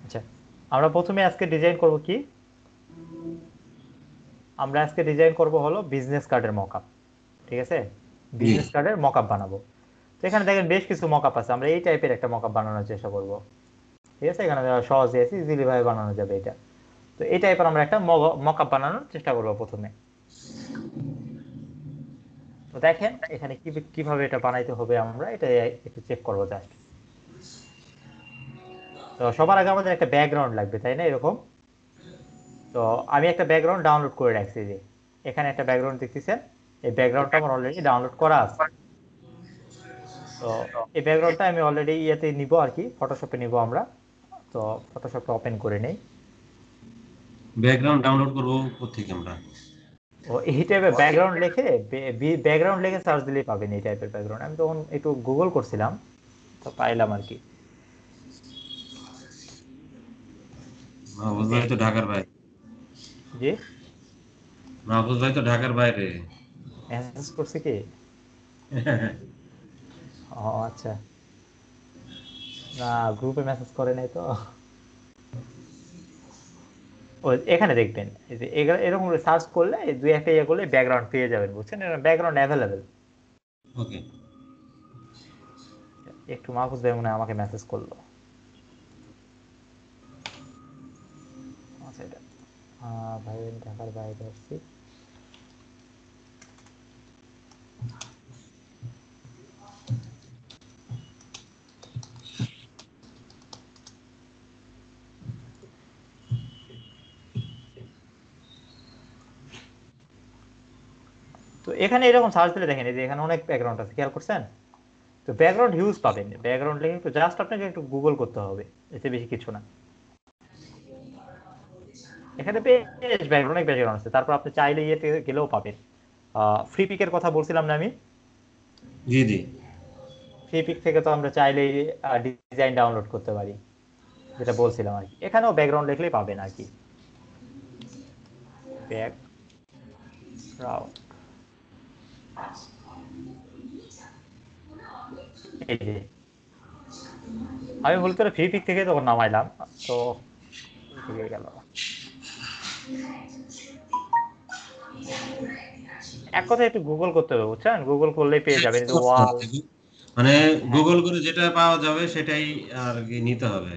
আচ্ছা, আমরা প্রথমে আজকে ডিজাইন করব কি, আমরা আজকে ডিজাইন করব হলো বিজনেস কার্ডের মকআপ। ঠিক আছে, জি। বিজনেস কার্ডের মকআপ বানাবো। তো এখানে দেখেন বেশ কিছু মকআপ আছে, আমরা এই টাইপের একটা মকআপ বানানোর চেষ্টা করব। ঠিক আছে, এখানে সহজে আছে, ইজিলি ভাবে বানানো যাবে এটা। তো এই টাইপের আমরা একটা মকআপ বানানোর চেষ্টা করব প্রথমে। তো দেখেন এখানে কিভাবে এটা বানাইতে হবে, আমরা এটা একটু চেক করবো জাস্ট। তো সবার আগে আমাদের একটা ব্যাকগ্রাউন্ড লাগবে, তাই না, এরকম। তো আমি একটা ব্যাকগ্রাউন্ড ডাউনলোড করে রাখছি, যে এখানে একটা ব্যাকগ্রাউন্ড দেখতেছেন, এই ব্যাকগ্রাউন্ডটা আমার অলরেডি ডাউনলোড করা আছে। তো এই ব্যাকগ্রাউন্ডটা আমি অলরেডি ইয়েতে নিব আর কি, ফটোশপে নিব আমরা। তো ফটোশপটা ওপেন করে নেই। ব্যাকগ্রাউন্ড ডাউনলোড করব কোত্থেকে আমরা? ও এই টাইপের ব্যাকগ্রাউন্ড লিখে, ব্যাকগ্রাউন্ড লিখে সার্চ দিলেই পাবেন এই টাইপের ব্যাকগ্রাউন্ড। আমি তখন একটু গুগল করছিলাম, তো পাইলাম আর কি। মাহফুজ ভাই তো ঢাকার বাইরে। জি, মাহফুজ ভাই তো ঢাকার বাইরে। মেসেজ করছি কি? ও আচ্ছা, না, গ্রুপে মেসেজ করে নাই তো। ও এখানে দেখবেন, এই যে এরকম করে সার্চ করলে, এই দুই একটা ইয়ে করলে ব্যাকগ্রাউন্ড পেয়ে যাবেন, বুঝছেন, ব্যাকগ্রাউন্ড অ্যাভেলেবেল। ওকে। একটু মাহফুজ ভাই মনে হয় আমাকে মেসেজ করলো। আচ্ছা, এটা ভাই আমি ঢাকার বাইরে আসছি। তো এখানে এরকম সার্চ দিলে দেখেন, এই যে এখানে অনেক ব্যাকগ্রাউন্ড আছে, খেয়াল করছেন? তো ব্যাকগ্রাউন্ড হিউজ পাবেন, ব্যাকগ্রাউন্ড লিখে একটু জাস্ট আপনাকে একটু গুগল করতে হবে, এতে বেশি কিছু না। এখানে বেশ ব্যাকগ্রাউন্ড, অনেক ব্যাকগ্রাউন্ড আছে। তারপর আপনি চাইলে ইয়েতে গেলেও পাবেন। ফ্রি পিকের কথা বলছিলাম না আমি? জি জি। ফ্রি পিক থেকে তো আমরা চাইলে ডিজাইন ডাউনলোড করতে পারি, যেটা বলছিলাম আর কি। এখানেও ব্যাকগ্রাউন্ড লিখলেই পাবেন আর কি, ব্যাকগ্রাউন্ড। এই যে আমি ভুল করে ফ্রি পিক থেকে তখন নামাইলাম, তো ওই থেকে গেল। এক কথায় একটু গুগল করতে হবে, বুঝছেন, গুগল করলেই পেয়ে যাবেন, এই যে করতে ওয়াল। হবে। মানে হ্যাঁ, গুগল করে যেটা পাওয়া যাবে সেটাই আর কি নিতে হবে।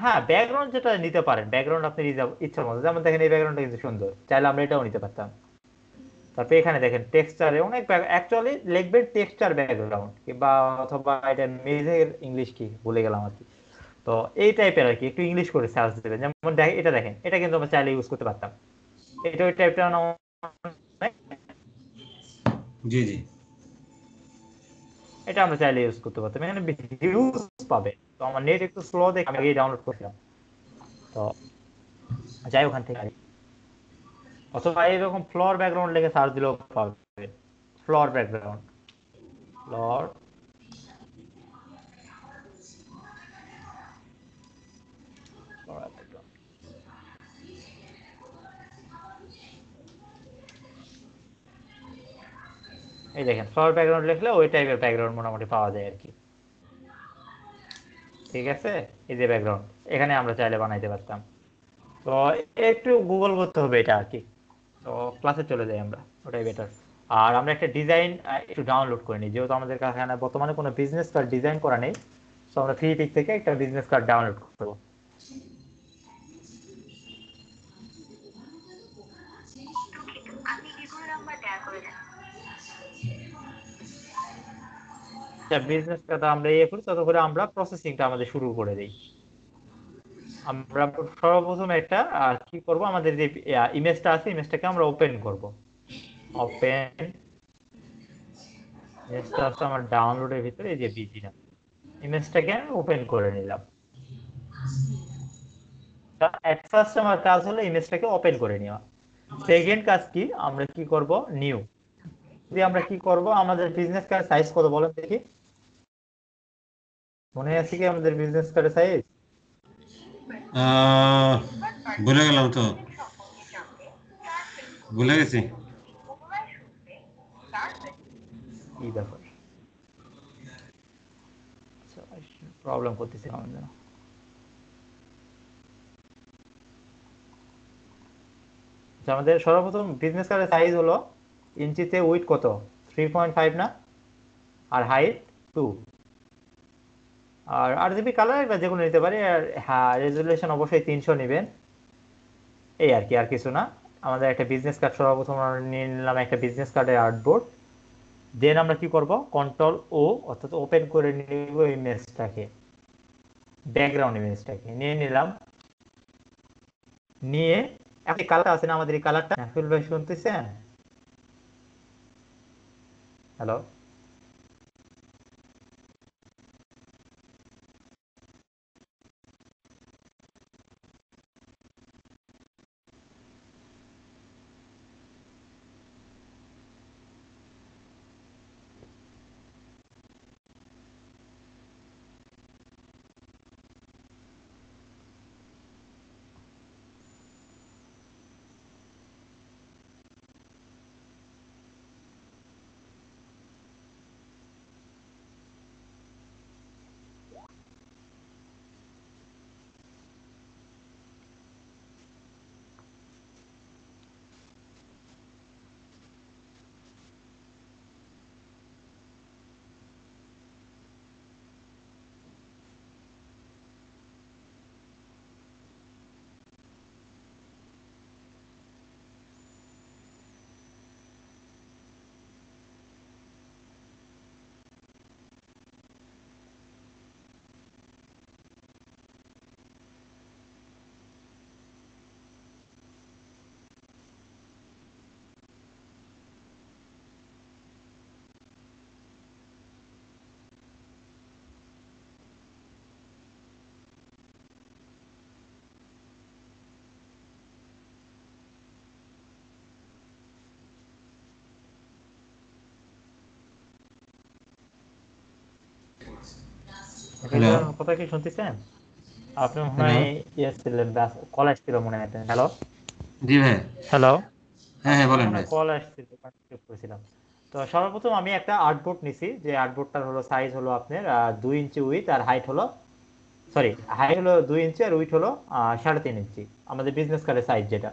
হ্যাঁ, ব্যাকগ্রাউন্ড যেটা নিতে পারেন, ব্যাকগ্রাউন্ড আপনি ইচ্ছা মতো, যেমন দেখেন এই ব্যাকগ্রাউন্ডটা কিন্তু সুন্দর, চাইলে আমরা এটাও নিতে পারতাম। তারপর এখানে দেখেন টেক্সচারে অনেক, অ্যাকচুয়ালি লিখবেন টেক্সচার ব্যাকগ্রাউন্ড, কিংবা অথবা এটা মেঝের ইংলিশ কি ভুলে গেলাম আর কি। তো এই টাইপের আর কি, একটু ইংলিশ করে সার্চ দেবেন। যেমন এটা দেখেন, এটা কিন্তু আমরা চাইলে ইউজ করতে পারতাম। এটা ওই টাইপটা জি জি। এটা আমরা চাইলে ইউজ করতে পারতাম, এখানে হিউজ পাবে। তো আমার নেট একটু স্লো দেখে আমি আগেই ডাউনলোড করছিলাম। তো যাই ওখান থেকে আর কি। অথবা এরকম ফ্লোর ব্যাকগ্রাউন্ড লিখে সার্চ দিলেও পাবে। Floor background, floor, floor background. এই দেখেন ফ্লোর ব্যাকগ্রাউন্ড লিখলে ওই টাইপের ব্যাকগ্রাউন্ড মোটামুটি পাওয়া যায় আর কি। ঠিক আছে, এই যে ব্যাকগ্রাউন্ড, এখানে আমরা চাইলে বানাইতে পারতাম। তো একটু গুগল করতে হবে এটা আর কি। তো ক্লাসে চলে যাই আমরা, ওটাই বেটার। আর আমরা একটা ডিজাইন একটু ডাউনলোড করে নিই, যেহেতু আমাদের কাছে বর্তমানে কোনো বিজনেস কার্ড ডিজাইন করা নেই। তো আমরা ফ্রি পিক থেকে একটা বিজনেস কার্ড ডাউনলোড করবো। বিজনেস কার্ড আমরা ইয়ে করি, তত করে আমরা প্রসেসিংটা আমাদের শুরু করে দিই। আমরা সর্বপ্রথম একটা কি করব, আমাদের যে ইমেজটা আছে, ইমেজটাকে আমরা ওপেন করব। ওপেন, ইমেজটা আছে আমার ডাউনলোডের ভিতরে, এই যে বিজি না, ইমেজটাকে আমি ওপেন করে নিলাম। এট ফার্স্ট আমার কাজ হলো ইমেজটাকে ওপেন করে নেওয়া। সেকেন্ড কাজ কি, আমরা কি করব, নিউ দিয়ে আমরা কি করব, আমাদের বিজনেস কার্ড সাইজ কত বলেন দেখি? মনে আছে কি আমাদের বিজনেস কার্ডের সাইজ? আহ, ভুলে গেলাম তো, ভুলে গেছি। কি ব্যাপার, প্রবলেম করতেছে আমার জন্য। আচ্ছা, আমাদের সর্বপ্রথম বিজনেস কার্ডের সাইজ হলো ইঞ্চিতে উইথ কত 3.5 না, আর হাইট 2, আর আরজিবি কালার বা যেগুলো নিতে পারি, আর হ্যাঁ রেজুলেশন অবশ্যই 300 নেবেন। এই আর কি, আর কিছু না। আমাদের একটা বিজনেস কার্ড সর্বপ্রথম আমরা নিয়ে নিলাম, একটা বিজনেস কার্ডের আর্টবোর্ড। দেন আমরা কি করব, কন্ট্রোল ও অর্থাৎ ওপেন করে নিব ইমেজটাকে, ব্যাকগ্রাউন্ড ইমেজটাকে নিয়ে নিলাম। নিয়ে একটা কালার আছে না আমাদের, এই কালারটা ফুল ভাই শুনতেছেন? হ্যালো? হ্যালো। কথা কি শুনতেছেন? আপনি মনে হ্যালো। হয় ইয়ে ছিলেন, কল আসছিল মনে হয়। হ্যালো? জি ভাই। হ্যালো? হ্যাঁ হ্যাঁ, আপনার বলেন মনে ভাই। হয় কল আসছিল, করেছিলাম। তো সর্বপ্রথম আমি একটা আর্টবোর্ড নিছি, যে আর্টবোর্ডটার হলো সাইজ হলো আপনার 2 ইঞ্চি উইথ, আর হাইট হলো, সরি, হাইট হলো 2 ইঞ্চি আর উইথ হলো 3.5 ইঞ্চি, আমাদের বিজনেস কার্ডের সাইজ যেটা।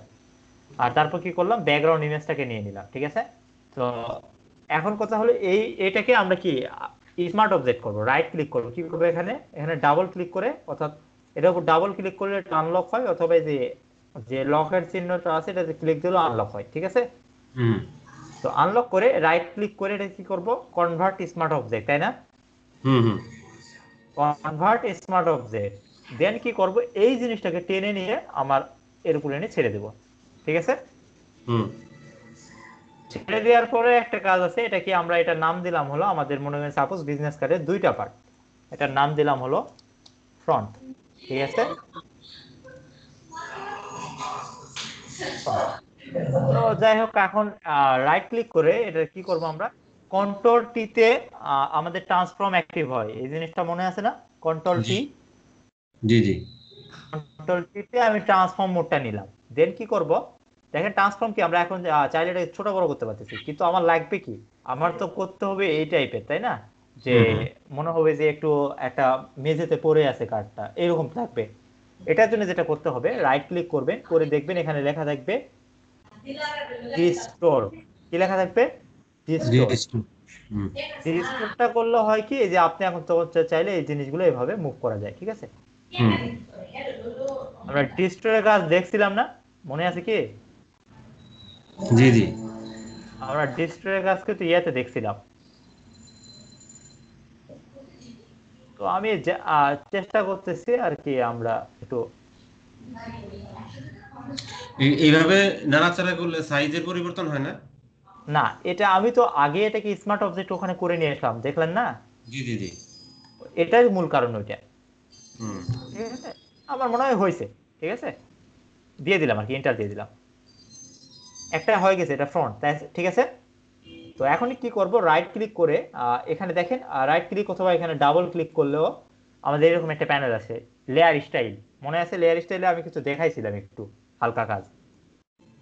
আর তারপর কি করলাম, ব্যাকগ্রাউন্ড ইমেজটাকে নিয়ে নিলাম, ঠিক আছে? তো এখন কথা হলো এটাকে আমরা কি স্মার্ট অবজেক্ট করব, রাইট ক্লিক করবো, কি করবো এখানে, এখানে ডাবল ক্লিক করে, অর্থাৎ এটার উপর ডাবল ক্লিক করলে আনলক হয়, অথবা এই যে যে লকের চিহ্নটা আছে এটাতে ক্লিক দিলেও আনলক হয়, ঠিক আছে? হুম তো আনলক করে রাইট ক্লিক করে এটা কি করব, কনভার্ট স্মার্ট অবজেক্ট, তাই না? হুম হুম কনভার্ট স্মার্ট অবজেক্ট, দেন কি করব, এই জিনিসটাকে টেনে নিয়ে আমার এর উপরে এনে ছেড়ে দেব, ঠিক আছে? হুম ছেড়ে দেওয়ার পরে একটা কাজ আছে, এটা কি আমরা এটার নাম দিলাম হলো, আমাদের মনে করেন সাপোজ বিজনেস কার্ডের দুইটা পার্ট, এটার নাম দিলাম হলো ফ্রন্ট, ঠিক আছে? front। তো যাই হোক, এখন রাইট ক্লিক করে এটা কি করব আমরা, কন্ট্রোল টিতে আমাদের ট্রান্সফর্ম অ্যাক্টিভ হয়, এই জিনিসটা মনে আছে না? কন্ট্রোল জি টি, জি জি। কন্ট্রোল টিতে আমি ট্রান্সফর্ম মোডটা নিলাম। দেন কি করব, দেখেন ট্রান্সফর্ম কি আমরা এখন চাইলে এটাকে ছোট বড় করতে পারতেছি, কিন্তু আমার লাগবে কি, আমার তো করতে হবে এই টাইপের, তাই না? যে হুম হুম মনে হবে যে একটু একটা মেঝেতে পড়ে আছে কার্ডটা, এরকম থাকবে। এটার জন্য যেটা করতে হবে, রাইট ক্লিক করবেন, করে দেখবেন এখানে লেখা থাকবে রিস্টোর। কি লেখা থাকবে? জি রিস্টোর। জি। হুম রিস্টোরটা করলে হয় কি, এই যে আপনি এখন তো চাইলে এই জিনিসগুলো এভাবে মুভ করা যায়, ঠিক আছে? হুম আমরা রিস্টোরের কাজ দেখছিলাম না, মনে আছে কি? জি জি। আমরা রিস্টোরের কাজ কিন্তু ইয়াতে দেখছিলাম। তো আমি চেষ্টা করতেছি আর কি, আমরা একটু, এইভাবে নাড়াচাড়া করলে সাইজের পরিবর্তন হয় না? না এটা আমি তো আগে এটাকে স্মার্ট অবজেক্ট ওখানে করে নিয়ে আসলাম, দেখলেন না? জি জি জি। এটাই মূল কারণ ওইটা, হুম ঠিক আছে? আমার মনে হয় হয়েছে, ঠিক আছে? দিয়ে দিলাম আর কি, এন্টার দিয়ে দিলাম, একটা হয়ে গেছে, এটা ফ্রন্ট, তাই ঠিক আছে? তো এখন কি করব, রাইট ক্লিক করে এখানে দেখেন, রাইট ক্লিক অথবা এখানে ডাবল ক্লিক করলেও আমাদের এরকম একটা প্যানেল আছে, লেয়ার স্টাইল, মনে আছে? লেয়ার স্টাইলে আমি কিছু দেখাইছিলাম একটু হালকা কাজ।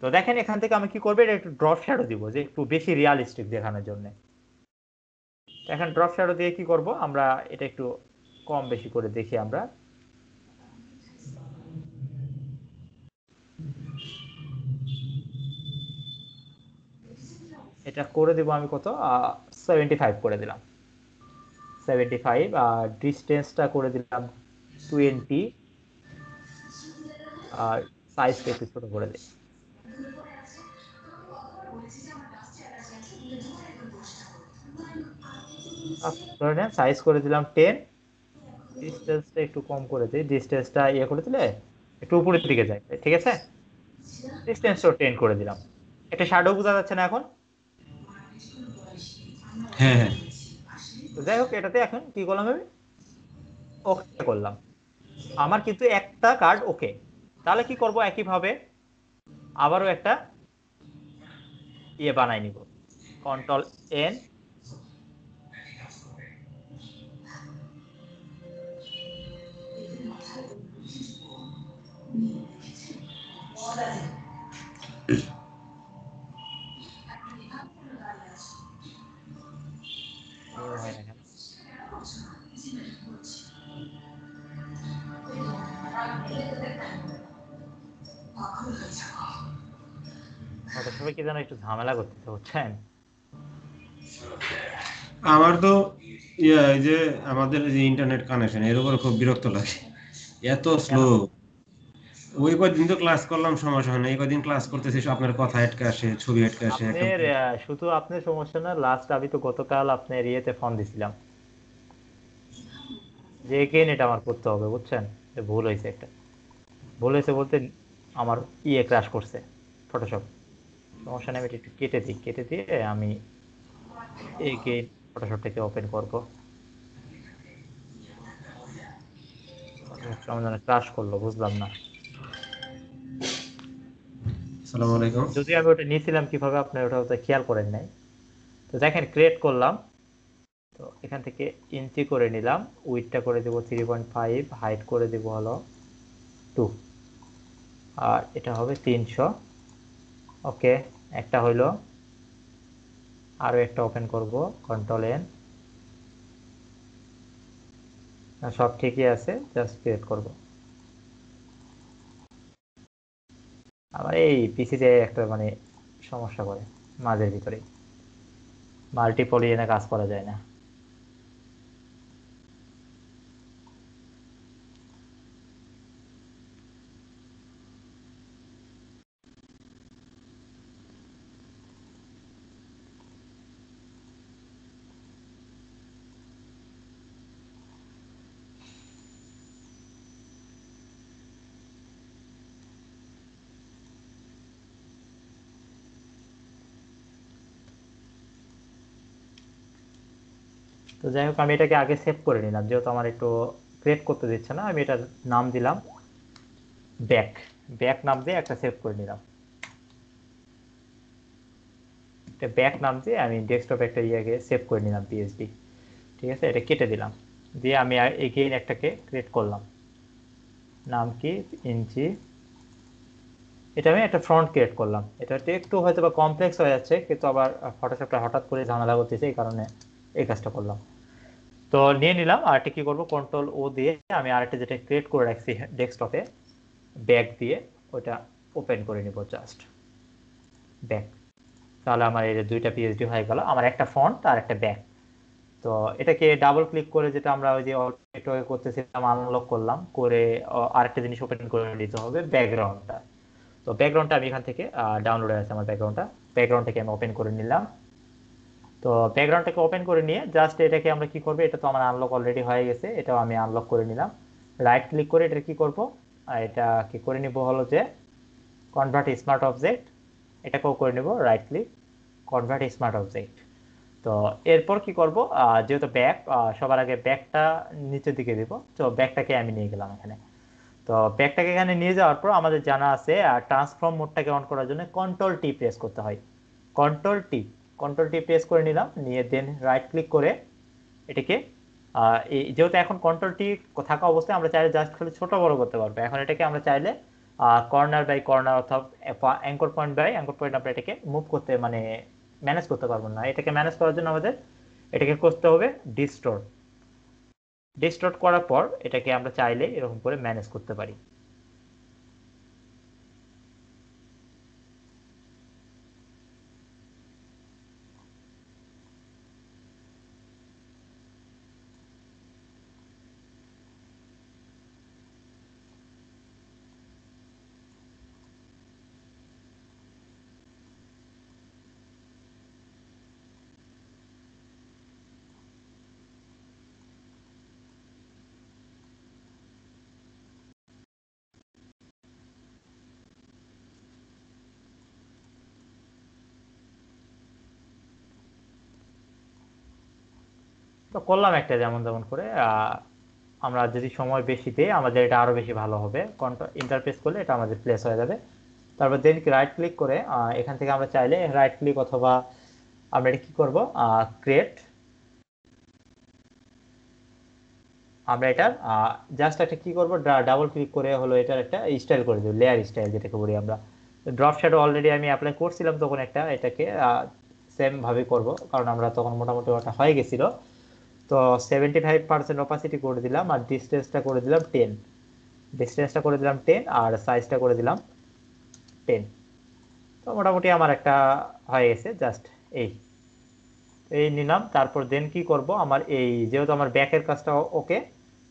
তো দেখেন এখান থেকে আমি কি করবো, এটা একটু ড্রপ শ্যাডো দিব, যে একটু বেশি রিয়ালিস্টিক দেখানোর জন্য। এখন ড্রপ শ্যাডো দিয়ে কি করব আমরা, এটা একটু কম বেশি করে দেখি আমরা। এটা করে দেব আমি কত 75 করে দিলাম 75 আর ডিসটেন্সটা করে দিলাম 20 আর সাইজটা একটু ছোট করে দিই ধরে নেন সাইজ করে দিলাম 10 ডিসটেন্সটা একটু কম করে দিই ডিসটেন্সটা ইয়ে করে দিলে একটু উপরের দিকে যায় ঠিক আছে ডিসটেন্সটা 10 করে দিলাম একটা শ্যাডো বোঝা যাচ্ছে না এখন হ্যাঁ হ্যাঁ তো যাই হোক এটাতে এখন কি করলাম আমি ওকে করলাম আমার কিন্তু একটা কার্ড ওকে তাহলে কি করব একইভাবে আবারও একটা ইয়ে বানাই নিব কন্ট্রোল এন হয় না কেন ফটোশপে কি যেন একটু ঝামেলা করতেছে বুঝছেন আমার তো এই যে আমাদের যে ইন্টারনেট কানেকশন এর উপর খুব বিরক্ত লাগে এত কেন স্লো ওই কদিন তো ক্লাস করলাম সমস্যা হয় না এই কদিন ক্লাস করতেছি আপনার কথা আটকে আসে ছবি আটকে আসে একটা আপনার শুধু আপনার সমস্যা না লাস্ট আমি তো গতকাল আপনার ইয়েতে ফোন দিছিলাম যে এগেইন এটা আমার করতে হবে বুঝছেন যে ভুল হয়েছে একটা ভুল হয়েছে বলতে আমার ইয়ে ক্র্যাশ করছে ফটোশপ সমস্যা নেই আমি এটা একটু কেটে দিই কেটে দিয়ে আমি এগেইন ফটোশপটাকে ওপেন করবো ফটোশপ কেমন যেন ক্র্যাশ করলো বুঝলাম না আসসালামু আলাইকুম যদি আমি ওটা নিয়েছিলাম কিভাবে আপনি ওটা হয়তো খেয়াল করেন নাই তো দেখেন ক্রিয়েট করলাম তো এখান থেকে ইঞ্চি করে নিলাম উইডথটা করে দেবো 3.5 হাইট করে দেবো হলো 2 আর এটা হবে 300 ওকে একটা হইলো আরো একটা ওপেন করব কন্ট্রোল এন সব ঠিকই আছে জাস্ট ক্রিয়েট করব আমার এই পিসিতে একটা মানে সমস্যা করে মাঝের ভিতরে মাল্টিপলিয়নে কাজ করা যায় না তো যাই হোক আমি এটাকে আগে সেভ করে নিলাম যেহেতু আমার একটু ক্রিয়েট করতে দিচ্ছে না আমি এটার নাম দিলাম ব্যাক ব্যাক নাম দিয়ে একটা সেভ করে নিলাম এটা ব্যাক নাম দিয়ে আমি ডেস্কটপ একটা ইয়েকে সেভ করে নিলাম পিএসডি ঠিক আছে এটা কেটে দিলাম দিয়ে আমি এগেইন একটাকে ক্রিয়েট করলাম নাম কি ইঞ্চি এটা আমি একটা ফ্রন্ট ক্রিয়েট করলাম এটা একটু হয়তো বা কমপ্লেক্স হয়ে যাচ্ছে কিন্তু আবার ফটোশপটা হঠাৎ করে ঝামেলা করতেছে এই কারণে এই কাজটা করলাম তো নিয়ে নিলাম আর কি করবো কন্ট্রোল ও দিয়ে আমি আরেকটা যেটা ক্রিয়েট করে রাখছি ডেস্কটপে ব্যাক দিয়ে ওটা ওপেন করে নিব জাস্ট ব্যাক তাহলে আমার এই যে দুইটা পিএইচডি হয়ে গেল আমার একটা ফন্ট আর একটা ব্যাক তো এটাকে ডাবল ক্লিক করে যেটা আমরা ওই যে একটু আগে করতেছিলাম আনলক করলাম করে আরেকটা জিনিস ওপেন করে নিতে হবে ব্যাকগ্রাউন্ডটা তো ব্যাকগ্রাউন্ডটা আমি এখান থেকে ডাউনলোড আছে আমার ব্যাকগ্রাউন্ডটাকে আমি ওপেন করে নিলাম তো ব্যাকগ্রাউন্ডটাকে ওপেন করে নিয়ে জাস্ট এটাকে আমরা কি করবো এটা তো আমার আনলক অলরেডি হয়ে গেছে এটাও আমি আনলক করে নিলাম রাইট ক্লিক করে এটা কি করব এটা কি করে নিব হলো যে কনভার্ট স্মার্ট অবজেক্ট এটাকেও করে নিব right click convert smart object তো এরপর কি করব যেহেতু ব্যাক সবার আগে ব্যাকটা নিচের দিকে দিব তো ব্যাকটাকে আমি নিয়ে গেলাম এখানে তো ব্যাকটাকে এখানে নিয়ে যাওয়ার পর আমাদের জানা আছে ট্রান্সফর্ম মোডটাকে অন করার জন্য কন্ট্রোল টি প্রেস করতে হয় control T control T press করে নিলাম নিয়ে দেন রাইট ক্লিক করে এটাকে যেহেতু এখন কন্ট্রোল টি থাকা অবস্থায় আমরা চাইলে জাস্ট খালি ছোট বড় করতে পারবো এখন এটাকে আমরা চাইলে কর্নার বাই কর্নার অথবা anchor point by anchor point আমরা এটাকে মুভ করতে মানে ম্যানেজ করতে পারবো না এটাকে ম্যানেজ করার জন্য আমাদের এটাকে করতে হবে ডিস্টোর ডিস্টোর করার পর এটাকে আমরা চাইলে এরকম করে ম্যানেজ করতে পারি তো করলাম একটা যেমন যেমন করে আমরা যদি সময় বেশি দিই আমাদের এটা আরো বেশি ভালো হবে। ইন্টারফেস করলে এটা আমাদের প্লেস হয়ে যাবে। তারপর দেন রাইট ক্লিক করে এখান থেকে আমরা চাইলে রাইট ক্লিক অথবা আমরা এটা কি করব, ক্রিয়েট, আমরা এটা জাস্ট একটা কি করব, ডাবল ক্লিক করে হলো এটার একটা স্টাইল করে দেব, লেয়ার স্টাইল যেটাকে বলি আমরা। ড্রপ শ্যাডো অলরেডি আমি অ্যাপ্লাই করছিলাম তখন একটা, এটাকে সেম ভাবে করব কারণ আমরা তখন মোটামুটি ওটা হয়ে গেছিল। তো 75% অপাসিটি করে দিলাম আর ডিস্টেন্সটা করে দিলাম 10, ডিস্টেন্সটা করে দিলাম 10 আর সাইজটা করে দিলাম 10। তো মোটামুটি আমার একটা হয়ে গেছে জাস্ট এই এই নিলাম। তারপর দেন কি করব, আমার এই যেহেতু আমার ব্যাকের কাজটা ওকে,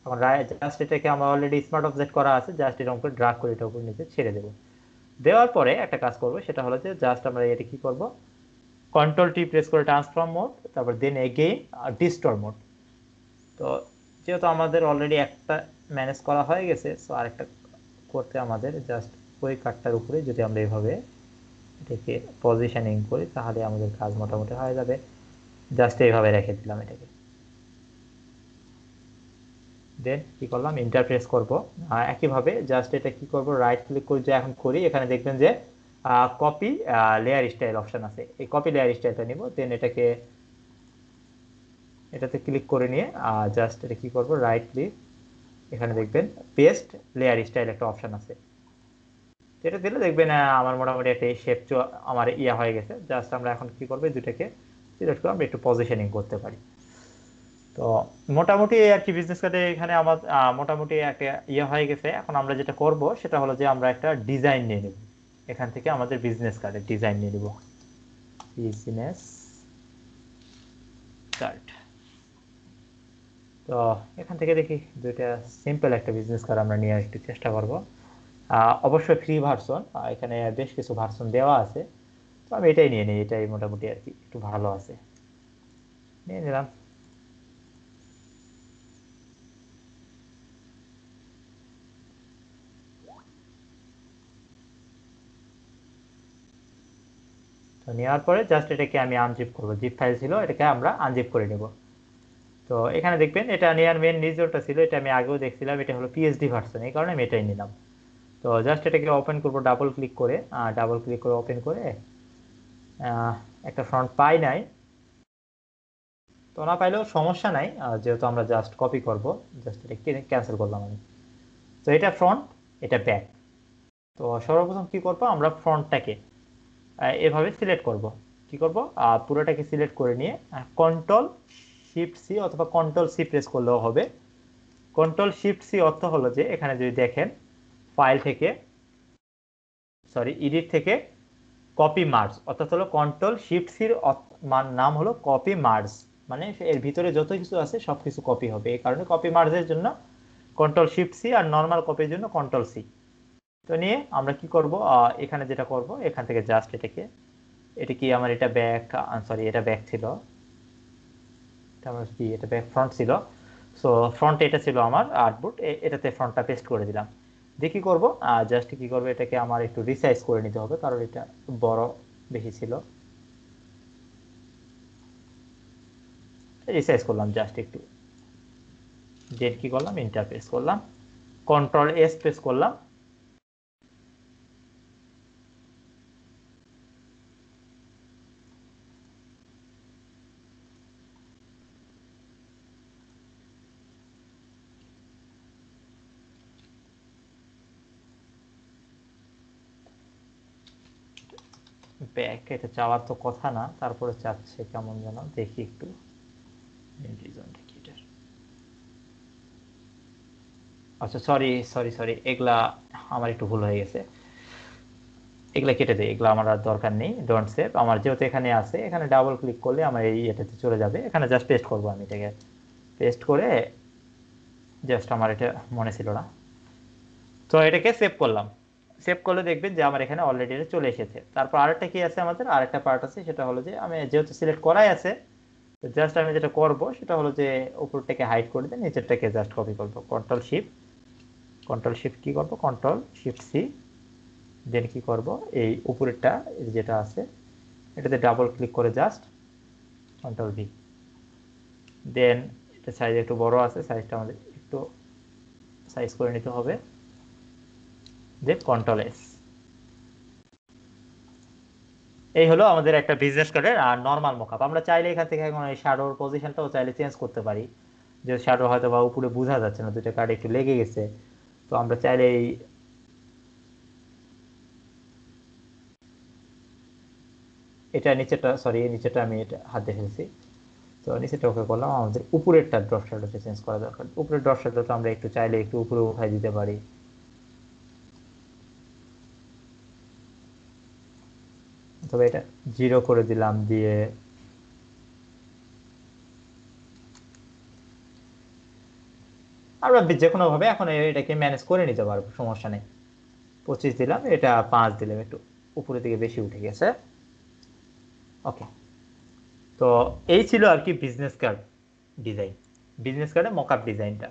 এখন জাস্ট এটাকে আমার অলরেডি স্মার্ট অবজেক্ট করা আছে, জাস্ট এরকম করে ড্রাগ করে এটা উপর নিচে ছেড়ে দেবো। দেওয়ার পরে একটা কাজ করব, সেটা হলো যে জাস্ট আমরা এটা কি করব, কন্ট্রোল টি প্রেস করে ট্রান্সফর্ম মোড, তারপর দেন এগেইন ডিস্টর মোড। তো যেহেতু আমাদের অলরেডি একটা ম্যানেজ করা হয়ে গেছে, সো আরেকটা করতে আমাদের জাস্ট ওই কার্ডটার উপরে যদি আমরা এইভাবে এটাকে পজিশনিং করি তাহলে আমাদের কাজ মোটামুটি হয়ে যাবে। জাস্ট এইভাবে রেখে দিলাম এটাকে। দেন কি করলাম, ইন্টারপ্রেস করব একইভাবে জাস্ট এটা কি করব, রাইট ক্লিক করে যে এখন করি এখানে দেখবেন যে কপি লেয়ার স্টাইল অপশন আছে, এই কপি লেয়ার স্টাইলটা নিব। দেন এটাকে এটাতে ক্লিক করে নিয়ে জাস্ট এটা কি করব, রাইট ক্লিক, এখানে দেখবেন পেস্ট লেয়ার স্টাইল একটা অপশন আছে, এটা দিলে দেখবেন আমার মোটামুটি একটা শেপ আমার ইয়া হয়ে গেছে। জাস্ট আমরা এখন কি করবো, দুটাকে সিলেক্ট করে আমরা একটু পজিশনিং করতে পারি। তো মোটামুটি আর কি বিজনেস কার্ডে এখানে আমার মোটামুটি একটা ইয়ে হয়ে গেছে। এখন আমরা যেটা করব সেটা হলো যে আমরা একটা ডিজাইন নিয়ে নেব, এখান থেকে আমাদের বিজনেস কার্ডের ডিজাইন নিয়ে নেব, বিজনেস কার্ড। তো এখান থেকে দেখি দুইটা সিম্পল একটা বিজনেস কার্ড আমরা নিয়ে একটু চেষ্টা করব। অবশ্যই ফ্রি ভার্সন, এখানে বেশ কিছু ভার্সন দেওয়া আছে, তো আমি এটাই নিয়ে নিই, এটাই মোটামুটি আর কি একটু ভালো আছে, নিয়ে নিলাম। তো নেওয়ার পরে জাস্ট এটাকে আমি আনজিপ করব, জিপ ফাইল ছিল এটাকে আমরা আনজিপ করে নেব। তো এখানে দেখবেন এটা নেয়ার মেন রিজনটা ছিল, এটা আমি আগেও দেখছিলাম, এটা হলো পিএইচডি ভার্সন, এই কারণে আমি এটাই নিলাম। তো জাস্ট এটাকে ওপেন করব ডাবল ক্লিক করে, ওপেন করে একটা ফ্রন্ট পাই নাই, তো না পাইলেও সমস্যা নাই, যেহেতু আমরা জাস্ট কপি করব, জাস্ট এটা ক্যান্সেল করলাম আমি। তো এটা ফ্রন্ট, এটা ব্যাক। তো সর্বপ্রথম কি করব, আমরা ফ্রন্টটাকে এভাবে সিলেক্ট করব। কি করব, পুরোটাকে সিলেক্ট করে নিয়ে কন্ট্রোল শিফট সি অথবা কন্ট্রোল সি প্রেস করলেও হবে। কন্ট্রোল শিফট সি অর্থ হলো যে এখানে যদি দেখেন ফাইল থেকে, সরি এডিট থেকে কপি মার্জ, অর্থাৎ হলো কন্ট্রোল শিফট সির নাম হলো কপি মার্জ, মানে এর ভিতরে যত কিছু আছে সবকিছু কপি হবে, এই কারণে কপি মার্জের জন্য কন্ট্রোল শিফট সি, আর নর্মাল কপির জন্য কন্ট্রোল সি। তো নিয়ে আমরা কি করব, এখানে যেটা করব এখান থেকে জাস্ট এটাকে, এটা কি আমার এটা ব্যাক, সরি এটা ব্যাক ছিল, এটা আমার কি এটা ব্যাক ফ্রন্ট ছিল। সো ফ্রন্ট এটা ছিল আমার আউটপুট, এটাতে ফ্রন্টটা পেস্ট করে দিলাম। দিয়ে কি করব, জাস্ট কি করব, এটাকে আমার একটু রিসাইজ করে নিতে হবে কারণ এটা বড় বেশি ছিল, রিসাইজ করলাম জাস্ট একটু। দেন কি করলাম, ইন্টারপ্রেস করলাম, কন্ট্রোল এস প্রেস করলাম। ব্যাক এটা চাওয়ার তো কথা না, তারপরে চাচ্ছে কেমন যেন, দেখি একটু রিজনটা কি এটার। আচ্ছা সরি সরি সরি, এগুলা আমার একটু ভুল হয়ে গেছে, এগুলা কেটে দেয়, এগুলো আমার আর দরকার নেই, ডোন্ট সেভ। আমার যেহেতু এখানে আছে, এখানে ডাবল ক্লিক করলে আমার এই এটাতে চলে যাবে, এখানে জাস্ট পেস্ট করবো আমি এটাকে, পেস্ট করে জাস্ট আমার এটা মনে ছিল না, তো এটাকে সেভ করলাম। সেভ করলে দেখবেন যে আমার এখানে অলরেডি এটা চলে এসেছে। তারপর আরেকটা কি আছে, আমাদের আরেকটা পার্ট আছে, সেটা হলো যে আমি যেহেতু সিলেক্ট করাই আছে, জাস্ট আমি যেটা করব সেটা হলো যে উপরটাকে হাইড করে দিয়ে নিচেরটাকে জাস্ট কপি করব, কন্ট্রোল শিফট কি করব, কন্ট্রোল শিফট সি, দেন কি করব, এই উপরেরটা যেটা আছে এটাতে ডাবল ক্লিক করে জাস্ট কন্ট্রোল ভি, দেন এটা সাইজ একটু বড় আছে, সাইজটা আমাদের একটু সাইজ করে নিতে হবে। দেন কন্ট্রোল এস। এই হলো আমাদের একটা বিজনেস কার্ডের আর নরমাল মকআপ। আমরা চাইলে এখান থেকে এখন এই শ্যাডোর পজিশনটাও চাইলে চেঞ্জ করতে পারি, যে শ্যাডো হয়তো বা উপরে বোঝা যাচ্ছে না, দুটো কার্ড একটু লেগে গেছে, তো আমরা চাইলে এটা নিচেটা, সরি নিচেটা আমি এটা হাত দিয়ে ফেলছি, তো নিচেটা ওকে করলাম। আমাদের উপরেরটা ড্রপ শ্যাডোটা চেঞ্জ করা দরকার। উপরের ড্রপ শ্যাডোটা আমরা একটু চাইলে একটু উপরে উঠাই দিতে পারি। তবে এটা 0 করে দিলাম, দিয়ে আমরা যে কোনো ভাবে এখন এটাকে ম্যানেজ করে নিতে পারবো, সমস্যা নেই। 25 দিলাম, এটা 5 দিলাম, একটু উপরের দিকে বেশি উঠে গেছে। ওকে, তো এই ছিল আর কি বিজনেস কার্ড ডিজাইন, বিজনেস কার্ডের মকআপ ডিজাইনটা।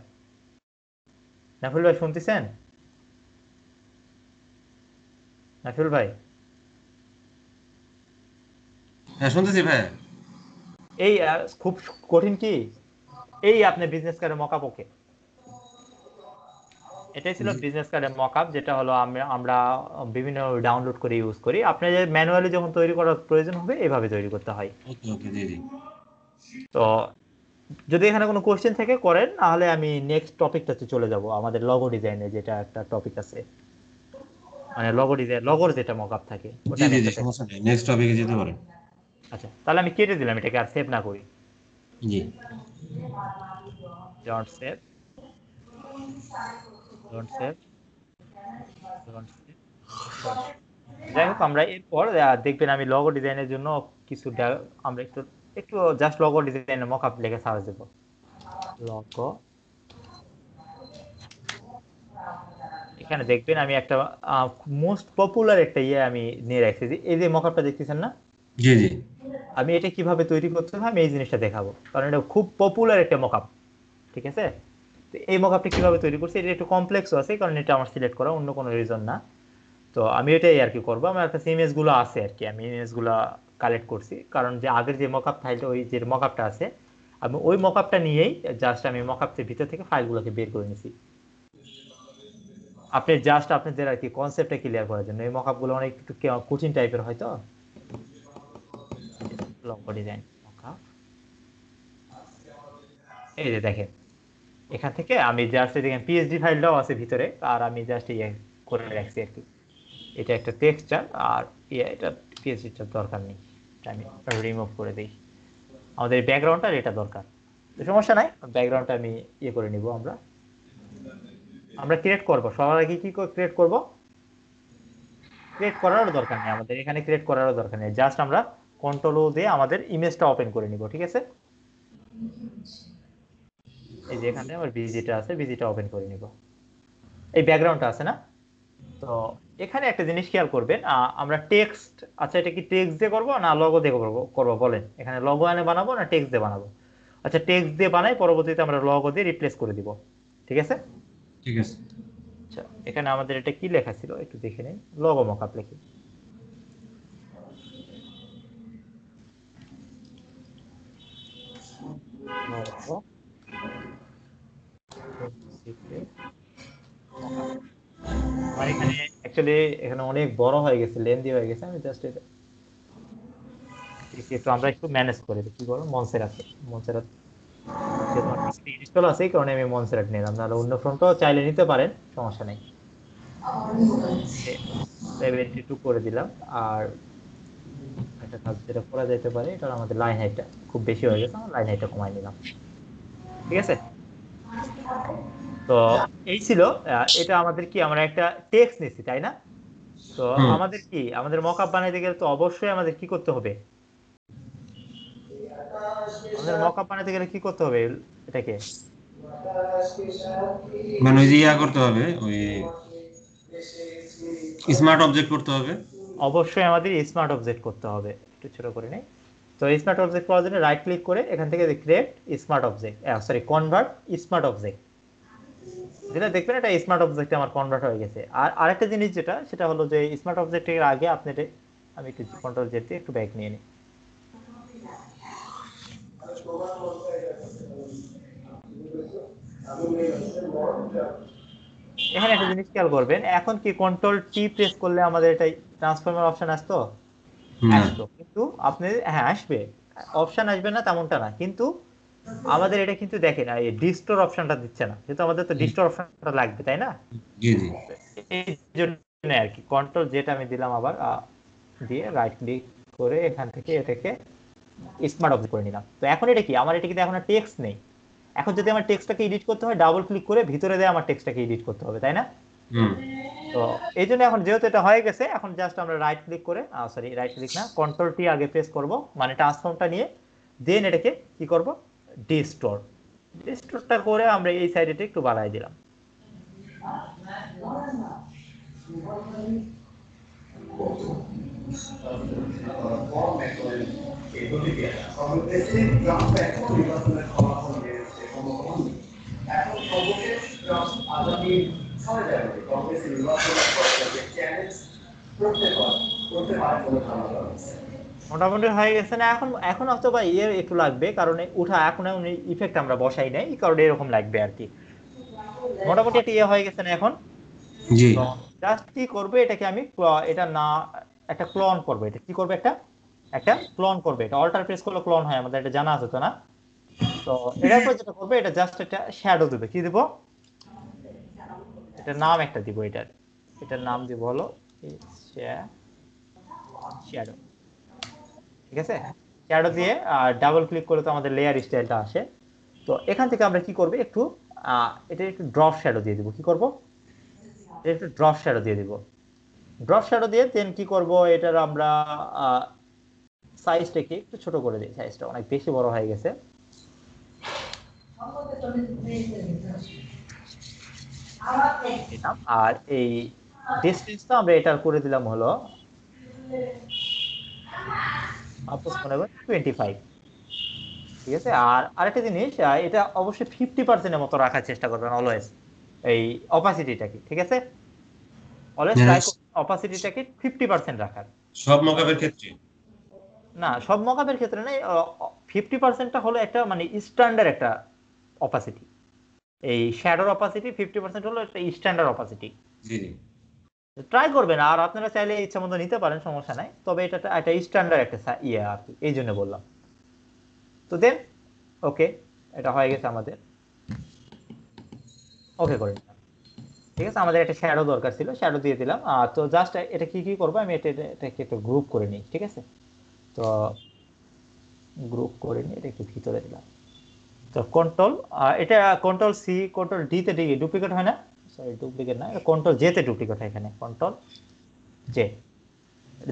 নাফিল ভাই শুনতেছেন? নাফিল ভাই, হ্যাঁ শুনতেছি ভাই। এই খুব কঠিন কি এই আপনি বিজনেস কার্ডের মকআপ? ওকে, এটাই ছিল জি বিজনেস কার্ডের মকআপ, যেটা হলো আমরা আমরা বিভিন্ন ডাউনলোড করে ইউজ করি। আপনি যে ম্যানুয়ালি যখন তৈরি করার প্রয়োজন হবে এভাবে তৈরি করতে হয়। ওকে ওকে জি জি। তো যদি এখানে কোনো কোশ্চেন থেকে করেন, তাহলে আমি নেক্সট টপিকটাতে চলে যাব, আমাদের লগো ডিজাইনে যেটা একটা টপিক আছে, মানে লগো ডিজাইন, লগোর যেটা মকআপ থাকে ওটা জি আমি জি জি একটা সমস্যা নেই, নেক্সট টপিকে যেতে পারেন। আচ্ছা, তাহলে আমি কেটে দিলাম, এটাকে আর সেভ না করি। জি don't save, don't save, don't save, don't. যাই হোক, আমরা এরপর দেখবেন আমি লগো ডিজাইনের জন্য কিছু আমরা একটু একটু জাস্ট লগো ডিজাইনের মকআপ লিখে সার্চ দেবো। লগো, এখানে দেখবেন আমি একটা মোস্ট পপুলার একটা ইয়ে আমি নিয়ে রাখছি, যে এই যে মকআপটা দেখতেছেন না, জি জি। আমি এটা কিভাবে তৈরি করতে হয় আমি এই জিনিসটা দেখাবো, কারণ এটা খুব পপুলার একটা মকআপ। ঠিক আছে, তো এই মকআপটা কিভাবে তৈরি করছি, এটা একটু কমপ্লেক্সও আছে, কারণ এটা আমার সিলেক্ট করা, অন্য কোনো রিজন না। তো আমি এটাই আর কি করবো, আমার কাছে ইমেজ গুলো আছে আর কি, আমি ইমেজ গুলা কালেক্ট করছি, কারণ যে আগের যে মকআপ ফাইলটা, ওই যে মকআপটা আছে, আমি ওই মকআপটা নিয়েই জাস্ট আমি মকআপের ভিতর থেকে ফাইলগুলোকে বের করে নিছি। আপনি জাস্ট আপনাদের আর কি কনসেপ্টটা ক্লিয়ার করার জন্য, এই মকআপ গুলো অনেক একটু কঠিন টাইপের হয়তো। লম্বা ডিজাইন মকআপ, এই যে দেখেন, এখান থেকে আমি জাস্ট দেখেন পিএসডি ফাইলটাও আছে ভিতরে, আর আমি জাস্ট ইয়ে করে রাখছি আর কি। এটা একটা টেক্সচার, আর এটা পিএসডিটার দরকার নেই, এটা আমি রিমুভ করে দিই। আমাদের ব্যাকগ্রাউন্ডটা এটা দরকার, তো সমস্যা নাই, ব্যাকগ্রাউন্ডটা আমি ইয়ে করে নিব। আমরা আমরা ক্রিয়েট করব, সবার আগে কি ক্রিয়েট করব, ক্রিয়েট করারও দরকার নেই আমাদের, এখানে ক্রিয়েট করারও দরকার নেই, জাস্ট আমরা কন্ট্রোল ও দিয়ে আমাদের ইমেজটা ওপেন করে নিব। ঠিক আছে, এই যে এখানে আমার ভিজিটা আছে, ভিজিটা ওপেন করে নিব, এই ব্যাকগ্রাউন্ডটা আছে না। তো এখানে একটা জিনিস খেয়াল করবেন, আমরা টেক্সট, আচ্ছা এটা কি টেক্সট দিয়ে করবো না লগো দিয়ে করবো বলেন, এখানে লগো এনে বানাবো না টেক্সট দিয়ে বানাবো? আচ্ছা টেক্সট দিয়ে বানাই, পরবর্তীতে আমরা লগো দিয়ে রিপ্লেস করে দিব। ঠিক আছে, ঠিক আছে। আচ্ছা এখানে আমাদের এটা কি লেখা ছিল একটু দেখে নিন, লগো মকআপ লিখি। লগো মকআপ, আমার এখানে অ্যাকচুয়ালি এখানে অনেক বড় হয়ে গেছে, লেন্দি হয়ে গেছে, আমি জাস্ট এটা একটু আমরা একটু ম্যানেজ করে দিই, কি করবো, মনসেরাট, মনসেরাট যেহেতু আমার পিসিতে ইনস্টল আছে, এই কারণে আমি মনসেরাট নিলাম, নাহলে অন্য ফ্রন্টও চাইলে নিতে পারেন, সমস্যা নেই। 72 করে দিলাম। আর একটা কাজ যেটা করা যেতে পারে, এটা হলো আমাদের লাইন হাইটটা খুব বেশি হয়ে গেছে, আমার লাইন হাইটটা কমাই নিলাম। ঠিক আছে, তো এই ছিল এটা আমাদের কি, আমরা একটা টেক্সট নিচ্ছি তাই না? তো হুম। আমাদের কি, আমাদের মকআপ বানাইতে গেলে তো অবশ্যই আমাদের কি করতে হবে, আমাদের মকআপ বানাইতে গেলে কি করতে হবে এটাকে, মানে ওই যে ইয়া করতে হবে, ওই স্মার্ট অবজেক্ট করতে হবে। অবশ্যই আমাদের স্মার্ট অবজেক্ট করতে হবে, একটু ছোট করে নেই। তো স্মার্ট অবজেক্ট করার জন্য রাইট ক্লিক করে এখান থেকে create smart object, sorry convert smart object, যেটা দেখবেন এটা স্মার্ট অবজেক্টে আমার কনভার্ট হয়ে গেছে। আর আরেকটা জিনিস যেটা, সেটা হলো যে স্মার্ট অবজেক্টের আগে আপনি আমি একটু কন্ট্রোল জেড দিয়ে একটু ব্যাক নিয়ে নিই। এখানে একটা জিনিস খেয়াল করবেন, এখন কি কন্ট্রোল টি প্রেস করলে আমাদের এটা ট্রান্সফর্মার অপশন আসতো, না। আসতো কিন্তু আপনি, হ্যাঁ আসবে, অপশন আসবে না তেমনটা না, কিন্তু আমাদের এটা কিন্তু দেখেন এই ডিস্টোর অপশনটা দিচ্ছে না, কিন্তু আমাদের তো ডিস্টোর অপশনটা লাগবে তাই না? জি জি। এই জন্য আর কি কন্ট্রোল যেটা আমি দিলাম আবার দিয়ে রাইট ক্লিক করে এখান থেকে এটাকে স্মার্ট অবজেক্ট করে নিলাম। তো এখন এটা কি, আমার এটা কিন্তু এখন আর টেক্সট নেই। এখন যদি আমার টেক্সটটাকে এডিট করতে হয় ডাবল ক্লিক করে ভিতরে দিয়ে আমার টেক্সটটাকে এডিট করতে হবে তাই না? হুম। তো এই জন্য এখন যেহেতু এটা হয়ে গেছে, এখন জাস্ট আমরা রাইট ক্লিক করে, সরি রাইট ক্লিক না, কন্ট্রোল টি আগে প্রেস করব, মানে ট্রান্সফর্মটা নিয়ে দেন এটাকে কি করব, ডিস্টোর, ডিস্টোরটা করে আমরা এই সাইডে একটু বাড়াই দিলাম। মোটামুটি হয়ে গেছে না? এখন এখন হয়তো বা ইয়ে একটু লাগবে, কারণ উঠা এখন ইফেক্ট আমরা বসাই নাই, এই কারণে এরকম লাগবে আর কি। মোটামুটি একটা ইয়ে হয়ে গেছে না এখন? জি। তো জাস্ট কি করবে, এটাকে আমি এটা না একটা ক্লোন করবে, এটা কি করবে, একটা একটা ক্লোন করবে, এটা অল্টার প্রেস করলে ক্লোন হয়, আমাদের এটা জানা আছে তো না? তো এটার পর যেটা করবে, এটা জাস্ট একটা শ্যাডো দিবে, কি দিব, এটা নাম একটা দিব, এটার এটার নাম দিব হলো শ্যাডো, ঠিক আছে? শ্যাডো দিয়ে ডাবল ক্লিক করলে তো আমাদের লেয়ার স্টাইলটা আসে। তো এখান থেকে আমরা কি করবে, একটু এটা একটু ড্রপ শ্যাডো দিয়ে দিব, কি করব, এটা একটু ড্রপ শ্যাডো দিয়ে দিব। ড্রপ শ্যাডো দিয়ে দেন কি করব, এটার আমরা সাইজটাকে একটু ছোট করে দিই, সাইজটা অনেক বেশি বড় হয়ে গেছে। দিলাম। আর এই ডিসটেন্সটা আমরা এটার করে দিলাম হলো সাপোজ মনে করেন 25, ঠিক আছে? আর আরেকটা জিনিস, এটা অবশ্যই 50% মতো রাখার চেষ্টা করবেন অলওয়েজ, এই অপাসিটিটাকে, ঠিক আছে? অলওয়েজ হ্যাঁ, ট্রাই করবেন অপাসিটিটাকে 50% রাখার। সব মকআপের ক্ষেত্রে। না, সব মকআপের ক্ষেত্রে নাই, 50%টা হলো একটা মানে স্ট্যান্ডার্ড একটা অপাসিটি, এই শ্যাডোর অপাসিটি 50% হলো একটা স্ট্যান্ডার্ড অপাসিটি। জি জি। ট্রাই করবেন, আর আপনারা চাইলে ইচ্ছা মতো নিতে পারেন, সমস্যা নাই, তবে এটা একটা স্ট্যান্ডার্ড একটা ইয়ে আর কি, এই জন্য বললাম। তো দেন ওকে, এটা হয়ে গেছে আমাদের, ওকে করে দিলাম। ঠিক আছে, আমাদের একটা শ্যাডো দরকার ছিল, শ্যাডো দিয়ে দিলাম। তো জাস্ট এটা কি কি করবো, আমি এটাকে একটু গ্রুপ করে নিই, ঠিক আছে? তো গ্রুপ করে নিয়ে এটা একটু ভিতরে দিলাম। তো কন্ট্রোল, এটা কন্ট্রোল সি কন্ট্রোল ডি তে ডুপ্লিকেট হয় না, সরি ডুপ্লিকেট না, কন্ট্রোল জে তে ডুপ্লিকেট হয়, এখানে কন্ট্রোল জে।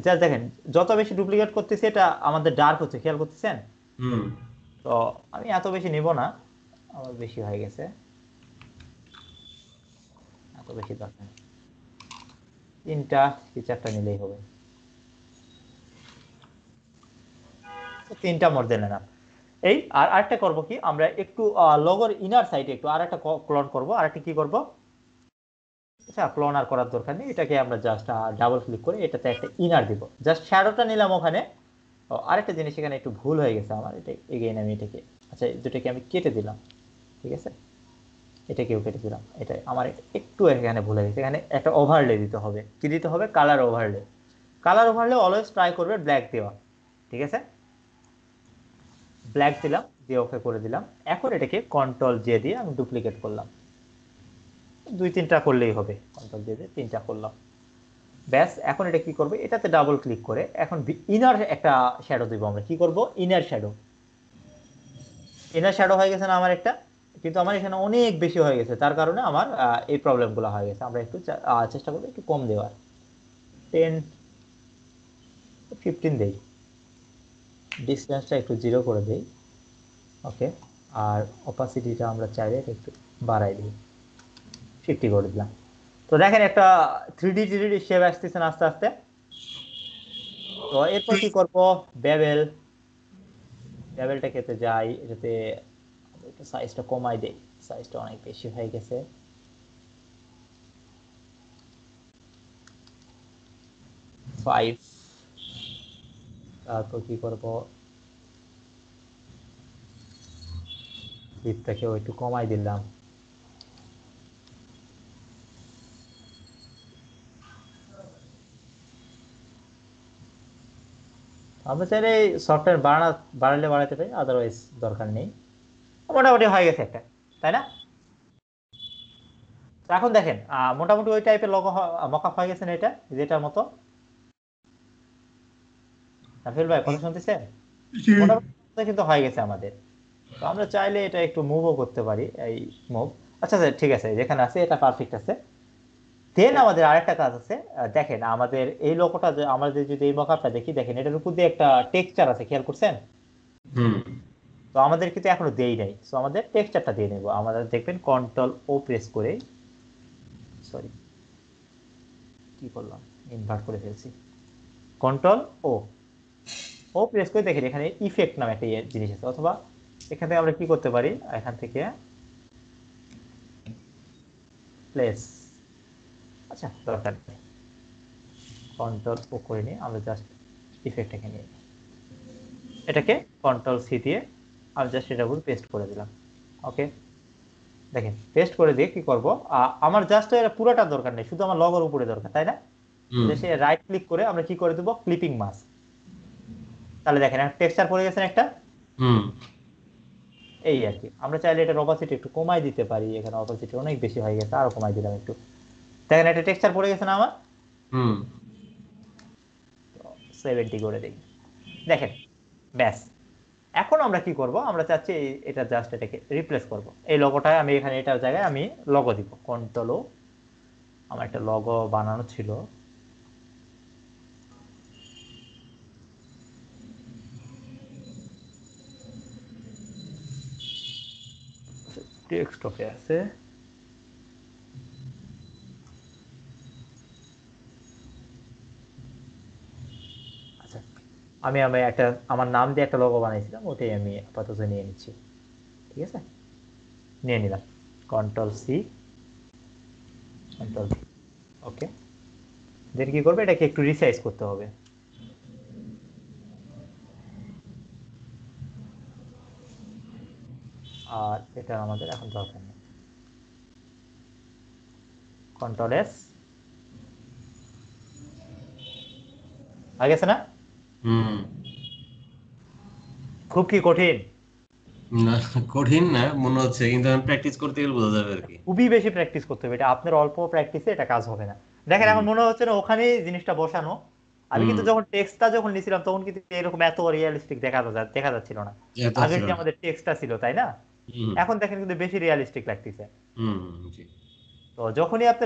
জাস্ট দেখেন, যত বেশি ডুপ্লিকেট করতেছি এটা আমাদের ডার্ক হচ্ছে, খেয়াল করতেছেন? হুম। তো আমি এত বেশি নিব না, আমার বেশি হয়ে গেছে, এত বেশি দরকার নেই। তিনটা কি চারটা নিলেই হবে, তো তিনটা মোর দেন না। এই আর আরেকটা করবো কি, আমরা একটু লগোর ইনার সাইডে একটু আর একটা ক্লোন করবো, আর একটা কি করব, আচ্ছা ক্লোন আর করার দরকার নেই, এটাকে আমরা জাস্ট ডাবল ক্লিক করে এটাতে একটা ইনার দিব, জাস্ট শ্যাডোটা নিলাম ওখানে। আরেকটা জিনিস এখানে একটু ভুল হয়ে গেছে আমার, এটা এগেইন আমি এটাকে, আচ্ছা দুটাকে আমি কেটে দিলাম, ঠিক আছে? এটাকেও কেটে দিলাম, এটা আমার একটু এখানে ভুল হয়ে গেছে, এখানে একটা ওভারলে দিতে হবে, কি দিতে হবে, colour overlay. Colour overlay always try করবে ব্ল্যাক দেওয়া, ঠিক আছে? ব্ল্যাক দিলাম, দিয়ে ওকে করে দিলাম। এখন এটাকে কন্ট্রোল জে দিয়ে আমি ডুপ্লিকেট করলাম, দুই তিনটা করলেই হবে, কন্ট্রোল জে দিয়ে তিনটা করলাম, ব্যাস। এখন এটা কি করবে, এটাতে ডাবল ক্লিক করে এখন ইনার একটা শ্যাডো দিব, আমরা কি করব, ইনার শ্যাডো। ইনার শ্যাডো হয়ে গেছে না আমার একটা, কিন্তু আমার এখানে অনেক বেশি হয়ে গেছে, তার কারণে আমার এই প্রবলেমগুলো হয়ে গেছে। আমরা একটু চেষ্টা করবো একটু কম দেওয়ার, 10 15 দেই, ডিসটেন্সটা একটু 0 করে দেই, ওকে। আর অপাসিটিটা আমরা চাইলে এটা একটু বাড়াই দিই, 50 করে দিলাম। তো দেখেন একটা 3D শেপ আসতেছে না আস্তে আস্তে। তো এরপর কি করব, বেবেল, বেবেলটা খেতে যাই, এটাতে একটু সাইজটা কমাই দেই, সাইজটা অনেক বেশি হয়ে গেছে, 5। তারপর কি করব, লিপটাকেও একটু কমাই দিলাম, আমরা চাইলে সফটওয়্যার বাড়ালে বাড়াতে পারি, আদারওয়াইজ দরকার নেই। মোটামুটি হয়ে গেছে একটা, তাই না? তো এখন দেখেন মোটামুটি ওই টাইপের লোগো মকআপ হয়ে গেছে না এটা, যেটার মতো। রাফেল ভাই কথা শুনতেছেন? মোটামুটি কিন্তু হয়ে গেছে আমাদের। তো আমরা চাইলে এটা একটু মুভও করতে পারি, এই মুভ। আচ্ছা আচ্ছা, ঠিক আছে, যেখানে আছে এটা পারফেক্ট আছে। দেন আমাদের আরেকটা কাজ আছে। দেখেন আমাদের এই লোগোটা, আমাদের যদি এই মকআপটা দেখি, দেখেন এটার উপর দিয়ে একটা টেক্সচার আছে, খেয়াল করছেন? হুম তো আমাদের কিন্তু এখনো দেই নাই, তো আমাদের টেক্সচারটা দিয়ে নেবো। আমাদের দেখবেন কন্ট্রোল ও প্রেস করে, সরি কি করলাম, ইনভার্ট করে ফেলছি। কন্ট্রোল ও ও প্রেস করে দেখেন এখানে ইফেক্ট নামে একটা জিনিস আছে, অথবা এখান থেকে আমরা কি করতে পারি, এখান থেকে প্লেস, আচ্ছা দরকার নেই, কন্ট্রোল ও করে নিয়ে আমরা জাস্ট ইফেক্টটাকে নিয়ে নিই। এটাকে কন্ট্রোল সি দিয়ে আমি জাস্ট এটার উপর পেস্ট করে দিলাম। ওকে, দেখেন পেস্ট করে দিয়ে কি করব, আমার জাস্ট এর পুরোটা দরকার নেই, শুধু আমার লগোর উপরে দরকার, তাই না? হুম যে সে রাইট ক্লিক করে আমরা কি করে দেবো, ক্লিপিং মাস্ক। তাহলে দেখেন একটা টেক্সচার পড়ে গেছে না একটা। হুম এই আর কি, আমরা চাইলে এটার অপাসিটি একটু কমাই দিতে পারি, এখানে অপাসিটি অনেক বেশি হয়ে গেছে, আরো কমাই দিলাম একটু। দেখেন একটা টেক্সচার পড়ে গেছে না আমার। হুম 70 করে দিই, দেখেন, ব্যাস। এখন আমরা কি করব, আমরা চাচ্ছি এটা জাস্ট এটাকে রিপ্লেস করব। এই লগোটায় আমি এখানে এটার জায়গায় আমি লগো দিব, কন্ট্রোল ও, আমার একটা লগো বানানো ছিল। ডেস্কটপে আছে। আচ্ছা, আমি আমি একটা আমার নাম দিয়ে একটা লোগো বানাইছিলাম, ওটাই আমি আপাতত নিয়ে নিচ্ছি। ঠিক আছে, নিয়ে নিলাম, কন্ট্রোল সি, কন্ট্রোল ভি। ওকে, দেন কি করবে, এটাকে একটু রিসাইজ করতে হবে। আর এটা আমাদের এখন দরকার নেই, কন্ট্রোল এস, হয়ে গেছে না? হুম খুব কি কঠিন? না, কঠিন না মনে হচ্ছে, কিন্তু আমি প্র্যাকটিস করতে গেলে বোঝা যাবে আর কি। খুবই বেশি প্র্যাকটিস করতে হবে, এটা আপনার অল্প প্র্যাকটিসে এটা কাজ হবে না। দেখেন হুম এখন মনে হচ্ছে না ওখানেই জিনিসটা বসানো। আমি হুম কিন্তু যখন টেক্সটটা যখন নিছিলাম তখন কিন্তু এরকম এত রিয়েলিস্টিক দেখা যাচ্ছিল না। এটা আগের ছিল যে না। আমাদের টেক্সটটা ছিল, তাই না? হুম এখন দেখেন কিন্তু বেশি রিয়েলিস্টিক লাগতেছে। জি। তো যখনই আপনি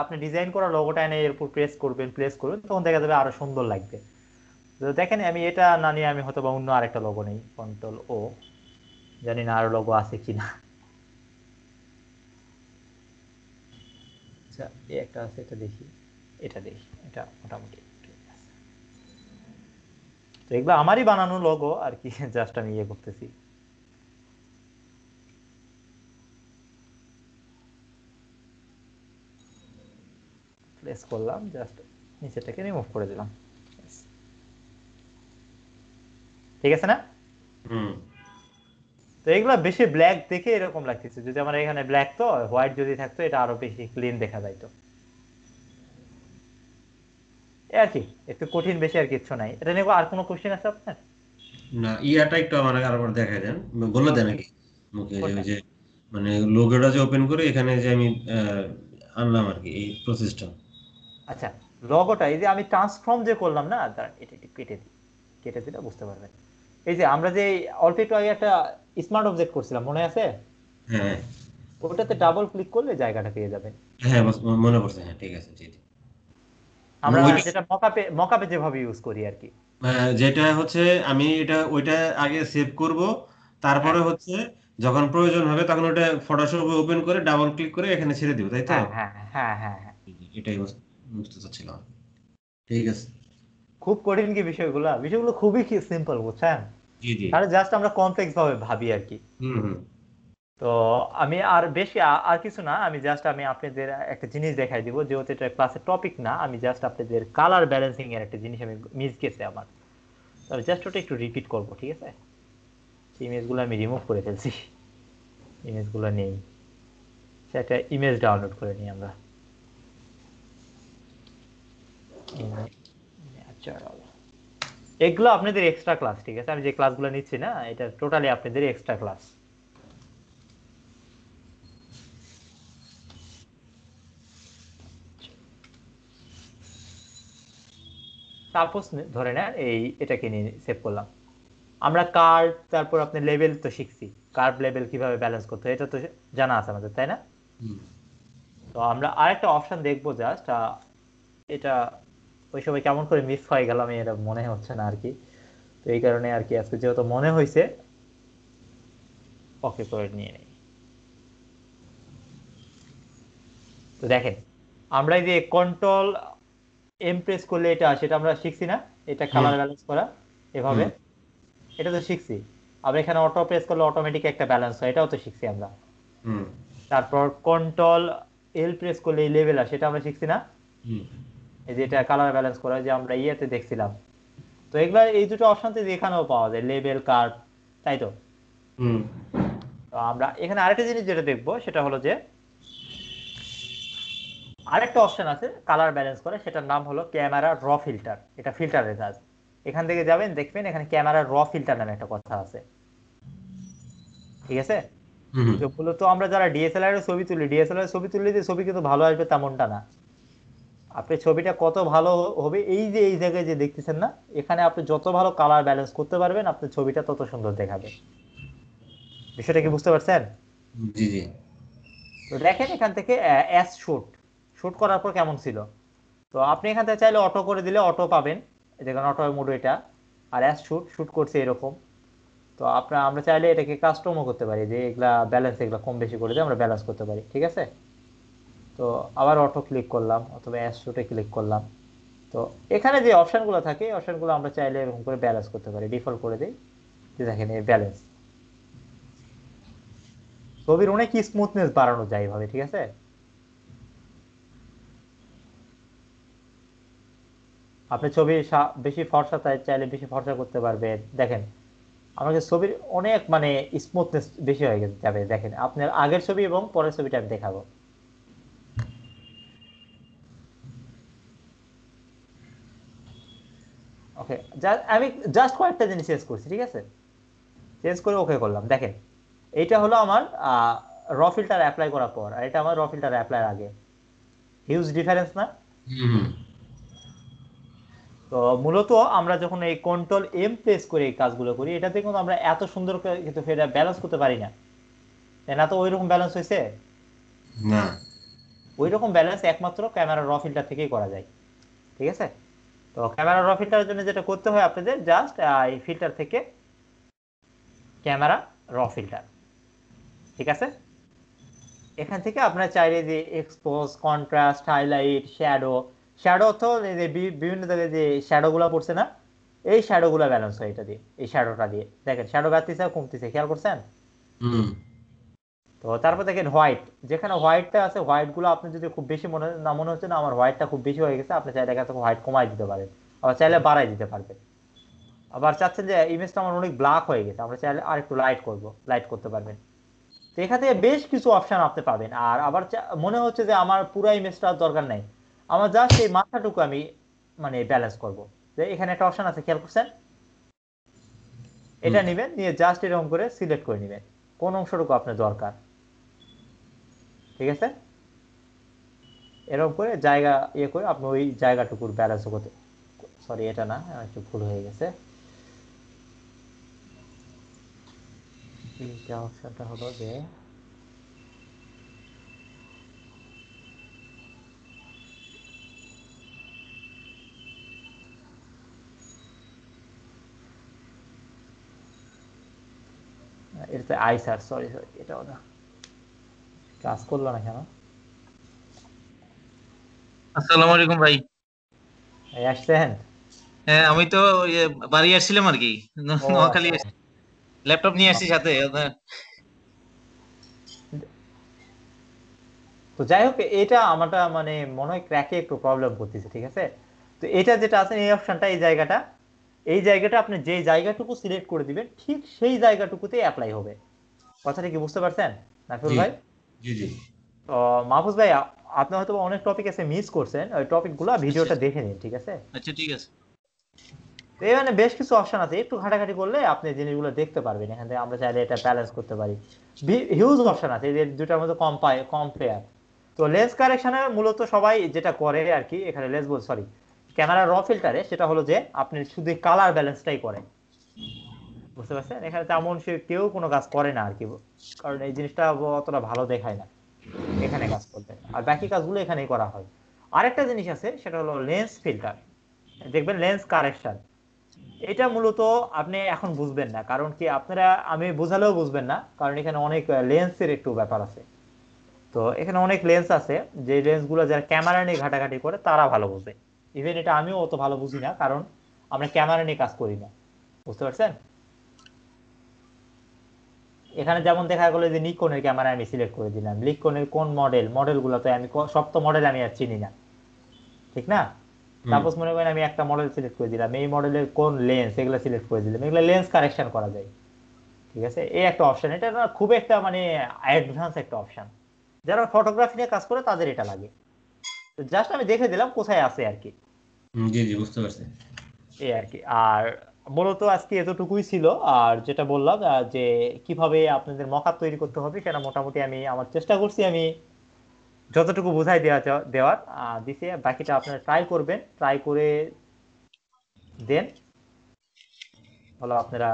আপনি ডিজাইন করা লোগোটা এনে এর উপর প্লেস করবেন, তখন দেখা যাবে আরো সুন্দর লাগবে। তো দেখেন আমি এটা না নিয়ে আমি হয়তো বা অন্য আরেকটা লোগো নেই, কন্ট্রোল ও, জানি না আরো লোগো আছে কিনা। আচ্ছা, এই একটা আছে, এটা দেখি, এটা দেখি, এটা মোটামুটি ঠিক আছে। তো এগুলো আমারই বানানো লোগো আর কি, জাস্ট আমি ইয়ে করতেছি, প্লেস করলাম, জাস্ট নিচেটাকে রিমুভ করে দিলাম। ব্যাস। ঠিক আছে না? হুম তো এগুলো বেশি ব্ল্যাক দেখে এরকম লাগতেছে, যদি আমার এখানে ব্ল্যাক, তো হোয়াইট যদি থাকতো এটা আরো বেশি ক্লিন দেখা যাইতো। এ আর কি, একটু কঠিন বেশি আর কিচ্ছু নাই। এটা নিয়ে আর কোনো কোশ্চেন আছে আপনার? না, ইয়াটা একটু আমার আরেকবার দেখাই দেন, বলে দেন নাকি মুখে, যে কোনটা? ওই যে মানে লোগোটা যে ওপেন করে এখানে যে আমি আনলাম আর কি, এই প্রসেসটা। আচ্ছা, লগোটা এই যে আমি ট্রান্সফর্ম যে করলাম না, দাঁড়ান এটা একটু কেটে দিই, কেটে দিলে বুঝতে পারবেন। এই যে আমরা যে অল্প একটু আগে একটা স্মার্ট অবজেক্ট করছিলাম, মনে আছে? হ্যাঁ ওটাতে ডাবল ক্লিক করলে জায়গাটা পেয়ে যাবেন। হ্যাঁ, মনে পড়ছে, হ্যাঁ ঠিক আছে, জি জি। আমরা ওইটা যেটা মকাপে মকাপে যেভাবে ইউজ করি আর কি। যেটা হচ্ছে, আমি ওইটা আগে সেভ করব, হ্যাঁ তারপরে হচ্ছে যখন প্রয়োজন হবে তখন ওটা ফটোশপ ওপেন করে ডাবল ক্লিক করে এখানে ছেড়ে দিব, তাই তো? হ্যাঁ হ্যাঁ হ্যাঁ হ্যাঁ হ্যাঁ। এটাই বুঝতে চাচ্ছিলাম। ঠিক আছে। খুব কঠিন কি বিষয়গুলো, বিষয়গুলো খুবই সিম্পল, বুঝছেন? জি জি। তাহলে জাস্ট আমরা কমপ্লেক্স ভাবে ভাবি আর কি। হুম হুম তো আমি আর বেশি আর কিছু না, আমি জাস্ট আমি আপনাদের একটা জিনিস দেখাই দিব, যেহেতু এটা ক্লাসের টপিক না, আমি জাস্ট আপনাদের কালার ব্যালেন্সিং এর একটা জিনিস আমি মিস গেছে আমার, তাহলে জাস্ট ওটা একটু রিপিট করব, ঠিক আছে? ইমেজগুলো আমি রিমুভ করে ফেলছি, ইমেজগুলো নেই, সেটা ইমেজ ডাউনলোড করে নিই আমরা। ন্যাচারাল, এগুলো আপনাদের এক্সট্রা ক্লাস, ঠিক আছে? আমি যে ক্লাসগুলো নিচ্ছি না, এটা টোটালি আপনাদের এক্সট্রা ক্লাস। সাপোজ ধরে নেন এটাকে নিয়ে সেভ করলাম। আমরা কার্ভ, তারপর আপনি লেভেল তো শিখছি, কার্ভ লেভেল কিভাবে ব্যালেন্স করতে হয় এটা তো জানা আছে আমাদের, তাই না? হুম। তো আমরা আরেকটা অপশন দেখবো জাস্ট, এটা ওই সময় কেমন করে মিস হয়ে গেল আমি এটা মনে হচ্ছে না আর কি। তো এই কারণে আর কি আজকে যেহেতু মনে হয়েছে, ওকে করে নিয়ে নেই। তো দেখেন, আমরা এই যে কন্ট্রোল এম প্রেস করলে এটা সেটা আমরা শিখছি না, এটা হুম। কালার ব্যালেন্স করা এভাবে, হুম। এটা তো শিখছি। আমরা এখানে অটো প্রেস করলে অটোমেটিক একটা ব্যালেন্স হয়, এটাও তো শিখছি আমরা। হুম। তারপর কন্ট্রোল এল প্রেস করলে এই লেভেল আসে, এটা আমরা শিখছি না, হুম। এই যে এটা কালার ব্যালেন্স করা, যে আমরা ইয়েতে দেখছিলাম। তো এগুলা এই দুটো অপশন তো এখানেও পাওয়া যায়, লেভেল কার্ভ, তাই তো? হুম। তো আমরা এখানে আরেকটা জিনিস যেটা দেখবো সেটা হলো যে আরেকটা অপশন আছে কালার ব্যালেন্স করে, সেটার নাম হলো ক্যামেরা র ফিল্টার। এটা ফিল্টারের কাজ। এখান থেকে যাবেন, দেখবেন এখানে ক্যামেরা র ফিল্টার নামে একটা কথা আছে, ঠিক আছে? হুম। তো মূলত আমরা যারা ডিএসএলআর এর ছবি তুলি, ডিএসএলআর এর ছবি তুললে যে ছবি কিন্তু ভালো আসবে তেমনটা না। আপনি ছবিটা কত ভালো হবে, এই যে এই জায়গায় যে দেখতেছেন না, এখানে আপনি যত ভালো কালার ব্যালেন্স করতে পারবেন আপনার ছবিটা তত সুন্দর দেখাবে। বিষয়টা কি বুঝতে পারছেন? জি জি। তো দেখেন এখান থেকে এস শুট, শুট করার পর কেমন ছিল। তো আপনি এখান থেকে চাইলে অটো করে দিলে অটো পাবেন, যেখানে অটো মোড এটা। আর এস শুট, শুট করছে এরকম। তো আমরা চাইলে এটাকে কাস্টমও করতে পারি, যে এগুলা ব্যালেন্স এগুলা কম বেশি করে দিয়ে আমরা ব্যালেন্স করতে পারি, ঠিক আছে? তো আবার অটো ক্লিক করলাম অথবা অ্যাস শুটে ক্লিক করলাম। তো এখানে যে অপশনগুলো থাকে এই অপশনগুলো আমরা চাইলে এরকম করে ব্যালেন্স করতে পারি, ডিফল্ট করে দিই, যে দেখেন এই ব্যালেন্স। ছবির অনেক স্মুথনেস বাড়ানো যায় এইভাবে, ঠিক আছে? আপনি ছবি বেশি ফর্সা চাইলে বেশি ফর্সা করতে পারবেন, দেখেন আমাদের ছবির অনেক মানে স্মুথনেস বেশি হয়ে গেছে যাবে। দেখেন আপনার আগের ছবি এবং পরের ছবিটা আমি দেখাবো। ওকে, আমি জাস্ট কয়েকটা জিনিস চেঞ্জ করছি, ঠিক আছে? চেঞ্জ করে ওকে করলাম, দেখেন এইটা হলো আমার র ফিল্টার অ্যাপ্লাই করার পর, আর এটা আমার র ফিল্টার অ্যাপ্লাই আগে। হিউজ ডিফারেন্স না? হুম। তো মূলত আমরা যখন এই কন্ট্রোল এম প্রেস করে এই কাজগুলো করি, এটাতে কিন্তু আমরা এত সুন্দর করে কিন্তু এটা ব্যালেন্স করতে পারি না, তাই না? তো ওইরকম ব্যালেন্স হয়েছে, না। ওইরকম ব্যালেন্স একমাত্র ক্যামেরা র ফিল্টার থেকেই করা যায়, ঠিক আছে? তো ক্যামেরা র ফিল্টারের জন্য যেটা করতে হয় আপনাদের, জাস্ট এই ফিল্টার থেকে ক্যামেরা র ফিল্টার, ঠিক আছে? এখান থেকে আপনারা চাইলে যে expose, contrast, highlight, shadow, shadow অর্থ এই যে বিভিন্ন জায়গায় যে শ্যাডো গুলা পড়ছে না, এই শ্যাডো গুলা ব্যালেন্স হয় এটা দিয়ে, এই শ্যাডোটা দিয়ে। দেখেন শ্যাডো বাড়তিছে আর কমতেছে, খেয়াল করছেন? হুম। তো তারপর দেখেন হোয়াইট, যেখানে হোয়াইটটা আছে হোয়াইট গুলো আপনি যদি খুব বেশি মনে হচ্ছে না আমার হোয়াইটটা খুব বেশি হয়ে গেছে, আপনি চাইলে এখান থেকে হোয়াইট কমাই দিতে পারেন, আবার চাইলে বাড়াই দিতে পারবেন। আবার চাচ্ছেন যে ইমেজটা আমার অনেক ব্ল্যাক হয়ে গেছে, আমরা চাইলে আর একটু লাইট করব, লাইট করতে পারবেন। তো এখান থেকে বেশ কিছু অপশন আপনি পাবেন। আর আবার মনে হচ্ছে যে আমার পুরো ইমেজটা দরকার নাই, আমার জাস্ট এই মাথাটুকু আমি মানে ব্যালেন্স করব, যে এখানে একটা অপশন আছে, খেয়াল করছেন? হুম। এটা নিবেন, নিয়ে জাস্ট এরকম করে সিলেক্ট করে নিবেন কোন অংশটুকু আপনার দরকার, ঠিক আছে? এরকম করে জায়গা করে আপনি ওই জায়গাটুকুর ব্যালেন্স করতে, সরি এটা না, একটু ভুল হয়ে গেছে। এইটা অপশনটা হলো যে এটা আইসার, সরি সরি, এটাও না, কাজ করলো না কেন? আসসালামু আলাইকুম ভাই। এই আসছেন? হ্যাঁ আমি তো ইয়ে বাড়ি আসছিলাম আর কি, ও নোয়াখালী আচ্ছা। ল্যাপটপ নিয়ে আসছি সাথে তো যাই হোক, এটা আমারটা মানে মনে হয় ক্র্যাকে একটু প্রবলেম করতেছে, ঠিক আছে? তো এটা যেটা আছে এই অপশনটা, এই জায়গাটা আপনি যে জায়গাটুকু সিলেক্ট করে দিবেন ঠিক সেই জায়গাটুকুতে অ্যাপ্লাই হবে। কথাটা কি বুঝতে পারছেন নাফিল জি ভাই? জি। জি। তো মাহফুজ ভাই, আপনি হয়তো অনেক টপিক আছে মিস করছেন, ওই টপিক গুলা আচ্ছা ভিডিওটা দেখে নিন, ঠিক আছে? আচ্ছা ঠিক আছে। এখানে বেশ কিছু অপশন আছে, একটু ঘাটাঘাটি করলে আপনি জিনিসগুলো দেখতে পারবেন। এখান থেকে আমরা চাইলে এটা ব্যালেন্স করতে পারি, হিউজ অপশন আছে, এই দুটার মধ্যে কম্পেয়ার। তো লেন্স কারেকশনে মূলত সবাই যেটা করে আর কি, এখানে লেন্স বল সরি ক্যামেরা র ফিল্টারে, সেটা হলো যে আপনি শুধু কালার ব্যালেন্সটাই করেন, বুঝতে পারছেন? এখানে তেমন সে কেউ কোনো কাজ করে না আর কি, কারণ এই জিনিসটা অতটা ভালো দেখায় না এখানে কাজ করতে, আর বাকি কাজগুলো এখানেই করা হয়। আরেকটা জিনিস আছে, সেটা হলো লেন্স ফিল্টার, দেখবেন লেন্স কারেকশন। এটা মূলত আপনি এখন বুঝবেন না, কারণ কি আপনারা আমি বোঝালেও বুঝবেন না, কারণ এখানে অনেক লেন্সের একটু ব্যাপার আছে। তো এখানে অনেক লেন্স আছে, যে লেন্সগুলো যারা ক্যামেরা নিয়ে ঘাটাঘাটি করে তারা ভালো বোঝে। ইভেন এটা আমিও অত ভালো বুঝি না, কারণ আমরা ক্যামেরা নিয়ে কাজ করি না, বুঝতে পারছেন? এখানে যেমন দেখা গেলো যে নিকনের ক্যামেরা আমি সিলেক্ট করে দিলাম, নিকনের কোন মডেলগুলো তো আমি সব তো মডেল আমি আর চিনি না, ঠিক না? হুম সাপোজ মনে করেন আমি একটা মডেল সিলেক্ট করে দিলাম, এই মডেলের কোন লেন্স এগুলো সিলেক্ট করে দিলাম, এগুলো লেন্স কারেকশন করা যায়, ঠিক আছে? এই একটা অপশন, এটা না খুব একটা মানে অ্যাডভান্স একটা অপশন, যারা ফটোগ্রাফি নিয়ে কাজ করে তাদের এটা লাগে। তো জাস্ট আমি দেখে দিলাম কোথায় আছে আর কি, জি জি বুঝতে পারছি। এই আর কি। আর মূলত আজকে এতটুকুই ছিল। আর যেটা বললাম যে কিভাবে আপনাদের মকআপ তৈরি করতে হবে, সেটা মোটামুটি আমি আমার চেষ্টা করছি, আমি যতটুকু বুঝাই দেওয়ার দিছে, বাকিটা আপনারা ট্রাই করবেন, ট্রাই করে দেন হলো আপনারা